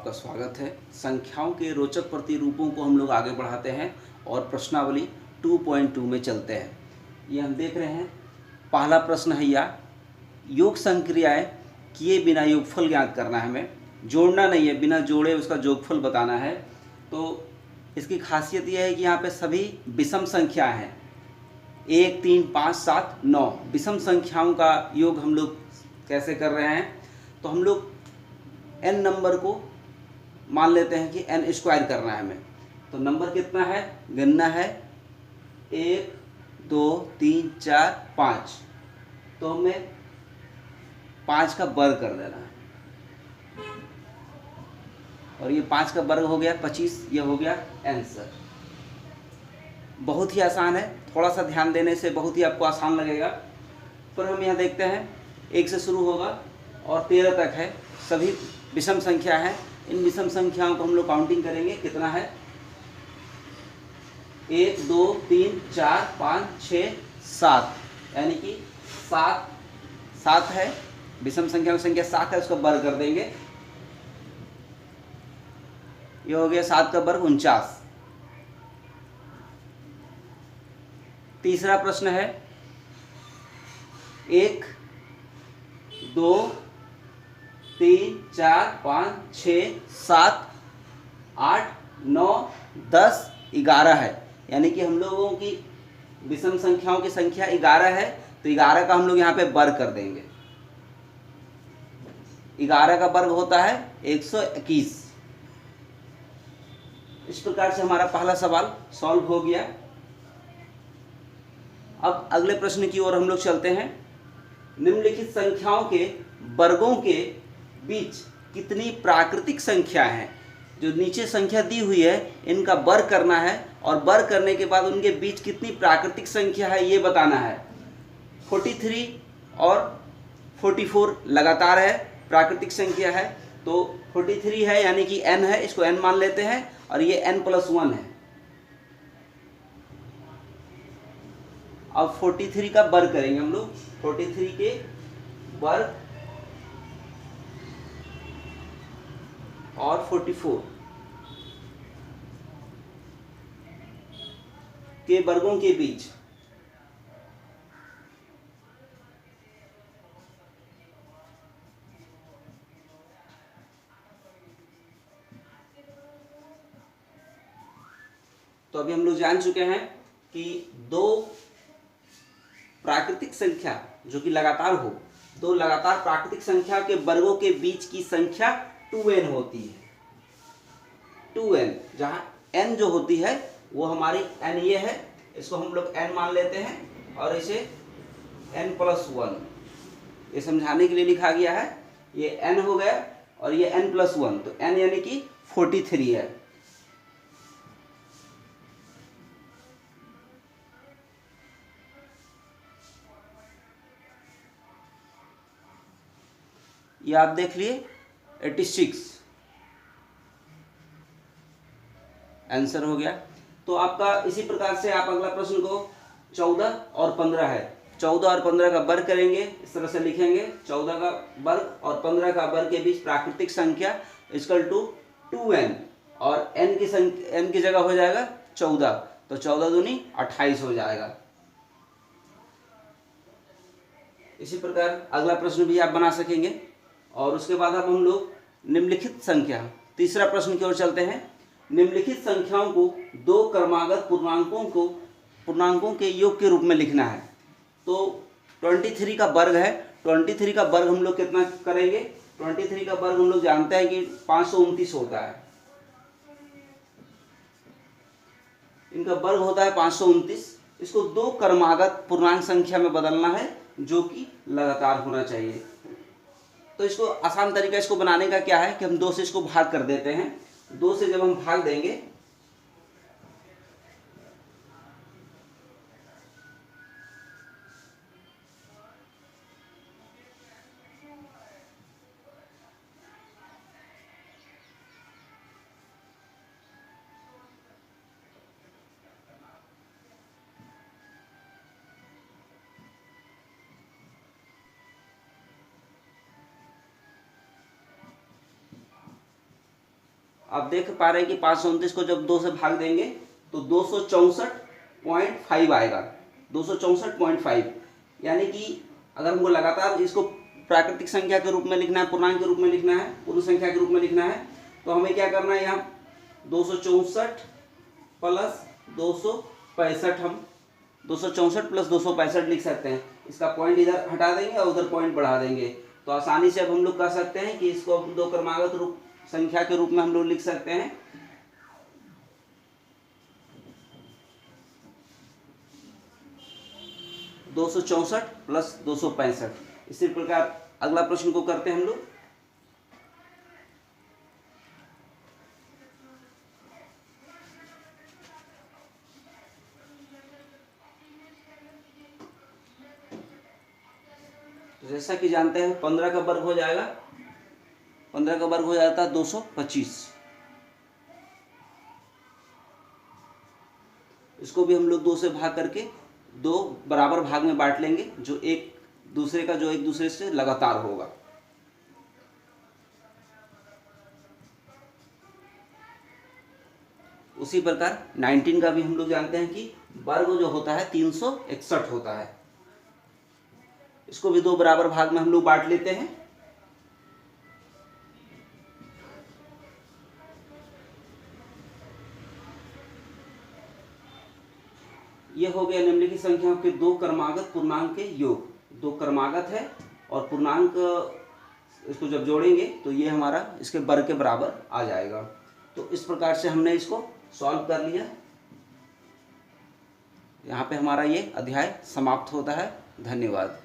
आपका स्वागत है। संख्याओं के रोचक प्रतिरूपों को हम लोग आगे बढ़ाते हैं और प्रश्नावली 2.2 में चलते हैं। ये हम देख रहे हैं, पहला प्रश्न है यह, योग संक्रियाएं किए बिना योगफल ज्ञात करना है। हमें जोड़ना नहीं है, बिना जोड़े उसका योगफल बताना है। तो इसकी खासियत यह है कि यहाँ पे सभी विषम संख्या हैं, 1, 3, 5, 7, 9 विषम संख्याओं का योग हम लोग कैसे कर रहे हैं। तो हम लोग n नंबर को मान लेते हैं कि n स्क्वायर करना है हमें। तो नंबर कितना है, गिनना है 1, 2, 3, 4, 5। तो हमें 5 का वर्ग कर देना है और ये 5 का वर्ग हो गया 25। ये हो गया आंसर। बहुत ही आसान है, थोड़ा सा ध्यान देने से बहुत ही आपको आसान लगेगा। पर हम यहाँ देखते हैं 1 से शुरू होगा और 13 तक है, सभी विषम संख्या है। इन विषम संख्याओं को हम लोग काउंटिंग करेंगे, कितना है 1, 2, 3, 4, 5, 6, 7, यानी कि 7 है, विषम संख्या की संख्या 7 है, उसका वर्ग कर देंगे। ये हो गया 7 का वर्ग 49। तीसरा प्रश्न है 1, 2, 3, 4, 5, 6, 7, 8, 9, 10, 11 है, यानी कि हम लोगों की विषम संख्याओं की संख्या 11 है। तो 11 का हम लोग यहाँ पे वर्ग कर देंगे। 11 का वर्ग होता है 121। इस प्रकार से हमारा पहला सवाल सॉल्व हो गया। अब अगले प्रश्न की ओर हम लोग चलते हैं। निम्नलिखित संख्याओं के वर्गों के बीच कितनी प्राकृतिक संख्या हैं। जो नीचे संख्या दी हुई है इनका वर्ग करना है और वर्ग करने के बाद उनके बीच कितनी प्राकृतिक संख्या है ये बताना है। 43 और 44 लगातार है, प्राकृतिक संख्या है। तो 43 है यानी कि n है, इसको n मान लेते हैं और ये n+1 है। अब 43 का वर्ग करेंगे हम लोग। 43 के वर्ग और 44 के वर्गों के बीच तो अभी हम लोग जान चुके हैं कि दो प्राकृतिक संख्या जो कि लगातार हो, दो लगातार प्राकृतिक संख्या के वर्गों के बीच की संख्या 2n होती है। 2n, जहां n जो होती है वो हमारी n ये है, इसको हम लोग n मान लेते हैं और इसे n+1 ये समझाने के लिए लिखा गया है। ये n हो गया और ये n+1, तो n यानी कि 43 है। ये आप देख लिए 86 आंसर हो गया। तो आपका इसी प्रकार से आप अगला प्रश्न को 14 और 15 है, 14 और 15 का वर्ग करेंगे। इस तरह से लिखेंगे 14 का वर्ग और 15 का वर्ग के बीच प्राकृतिक संख्या इक्वल टू 2n और n की जगह हो जाएगा 14, तो 14 दूनी 28 हो जाएगा। इसी प्रकार अगला प्रश्न भी आप बना सकेंगे। और उसके बाद अब हम लोग निम्नलिखित संख्या, तीसरा प्रश्न की ओर चलते हैं। निम्नलिखित संख्याओं को दो क्रमागत पूर्णांकों के योग के रूप में लिखना है। तो 23 का वर्ग है, 23 का वर्ग हम लोग कितना करेंगे। 23 का वर्ग हम लोग जानते हैं कि 529 होता है, इनका वर्ग होता है 529। इसको दो क्रमागत पूर्णांक संख्या में बदलना है जो कि लगातार होना चाहिए। तो इसको आसान तरीका इसको बनाने का क्या है कि हम 2 से इसको भाग कर देते हैं। 2 से जब हम भाग देंगे आप देख पा रहे हैं कि 529 को जब 2 से भाग देंगे तो 264.5 आएगा, 264.5। यानी कि अगर हमको लगातार इसको प्राकृतिक संख्या के रूप में लिखना है, पूर्णांक के रूप में लिखना है, पूर्ण संख्या के रूप में लिखना है, तो हमें क्या करना है, यहाँ 264 प्लस 265, हम 264 प्लस 265 लिख सकते हैं। इसका पॉइंट इधर हटा देंगे और उधर पॉइंट बढ़ा देंगे, तो आसानी से अब हम लोग कह सकते हैं कि इसको दो क्रमागत रूप संख्या के रूप में हम लोग लिख सकते हैं। दो 264 प्लस 265। इसी प्रकार अगला प्रश्न को करते हैं हम लोग। तो जैसा कि जानते हैं 15 का वर्ग हो जाएगा, 15 का वर्ग हो जाता है 225। इसको भी हम लोग 2 से भाग करके 2 बराबर भाग में बांट लेंगे, जो एक दूसरे से लगातार होगा। उसी प्रकार 19 का भी हम लोग जानते हैं कि वर्ग जो होता है 361 होता है। इसको भी 2 बराबर भाग में हम लोग बांट लेते हैं। यह हो गया निम्नलिखित संख्याओं के 2 क्रमागत पूर्णांक के योग। 2 क्रमागत है और पूर्णांक, इसको जब जोड़ेंगे तो ये हमारा इसके वर्ग के बराबर आ जाएगा। तो इस प्रकार से हमने इसको सॉल्व कर लिया। यहाँ पे हमारा ये अध्याय समाप्त होता है। धन्यवाद।